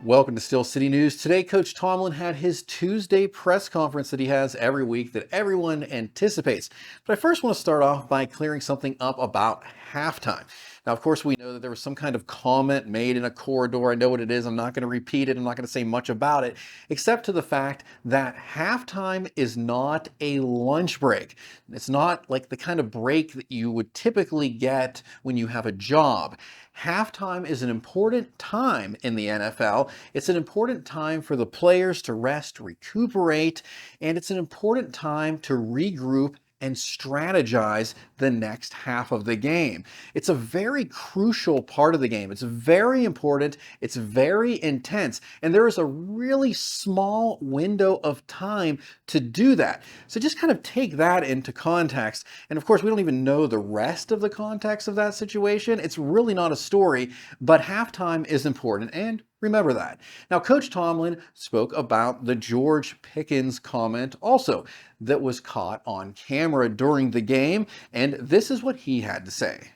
Welcome to Still City News. Today, Coach Tomlin had his Tuesday press conference that he has every week that everyone anticipates. But I first want to start off by clearing something up about halftime. Now, of course, we know that there was some kind of comment made in a corridor. I know what it is. I'm not going to repeat it. I'm not going to say much about it, except to the fact that halftime is not a lunch break. It's not like the kind of break that you would typically get when you have a job. Halftime is an important time in the NFL. It's an important time for the players to rest, recuperate, and it's an important time to regroup and strategize the next half of the game. It's a very crucial part of the game. It's very important. It's very intense. And there is a really small window of time to do that. So just kind of take that into context. And of course, we don't even know the rest of the context of that situation. It's really not a story, but halftime is important. And remember that. Now, Coach Tomlin spoke about the George Pickens comment also that was caught on camera during the game, and this is what he had to say.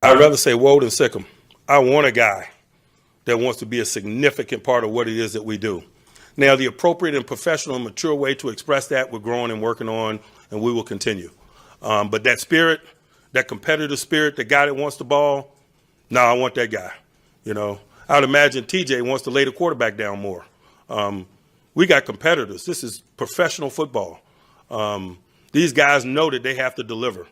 I'd rather say woe than sick 'em. I want a guy that wants to be a significant part of what it is that we do. Now, the appropriate and professional and mature way to express that, we're growing and working on, and we will continue. But that spirit, that competitive spirit, the guy that wants the ball, no, I want that guy, you know. I would imagine TJ wants to lay the quarterback down more. We got competitors. This is professional football. These guys know that they have to deliver.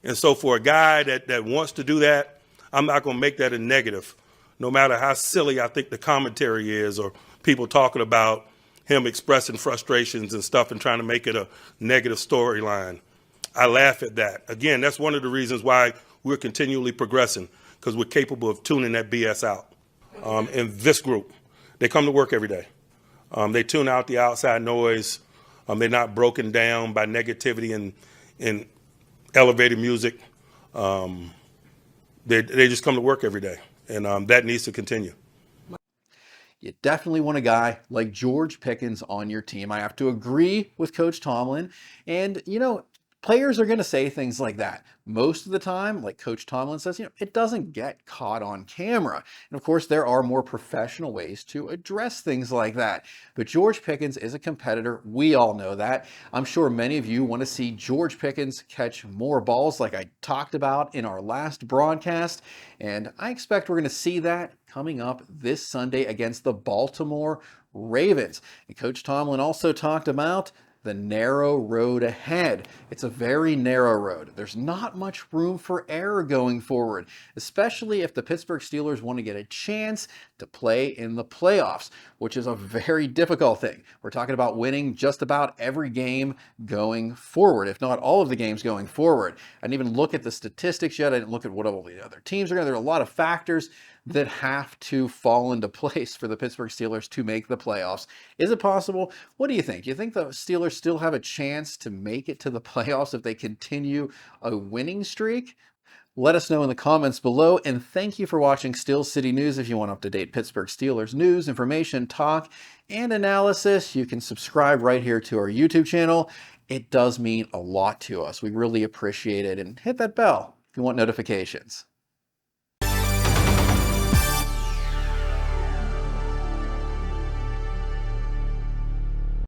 And so for a guy that wants to do that, I'm not going to make that a negative, no matter how silly I think the commentary is or people talking about him expressing frustrations and stuff and trying to make it a negative storyline. I laugh at that. Again, that's one of the reasons why we're continually progressing, because we're capable of tuning that BS out. In this group, they come to work every day. They tune out the outside noise. They're not broken down by negativity and elevated music. They just come to work every day, and that needs to continue. You definitely want a guy like George Pickens on your team. I have to agree with Coach Tomlin. And, players are going to say things like that. Most of the time, like Coach Tomlin says, it doesn't get caught on camera. And of course, there are more professional ways to address things like that. But George Pickens is a competitor. We all know that. I'm sure many of you want to see George Pickens catch more balls like I talked about in our last broadcast. And I expect we're going to see that coming up this Sunday against the Baltimore Ravens. And Coach Tomlin also talked about the narrow road ahead. It's a very narrow road. There's not much room for error going forward, especially if the Pittsburgh Steelers want to get a chance to play in the playoffs, which is a very difficult thing. We're talking about winning just about every game going forward, if not all of the games going forward. I didn't even look at the statistics yet. I didn't look at what all the other teams are going to. There are a lot of factors that have to fall into place for the Pittsburgh Steelers to make the playoffs. Is it possible? What do you think? Do you think the Steelers still have a chance to make it to the playoffs if they continue a winning streak? Let us know in the comments below, and thank you for watching Still City News. If you want up-to-date Pittsburgh Steelers news, information, talk, and analysis, you can subscribe right here to our YouTube channel. It does mean a lot to us. We really appreciate it, and hit that bell if you want notifications.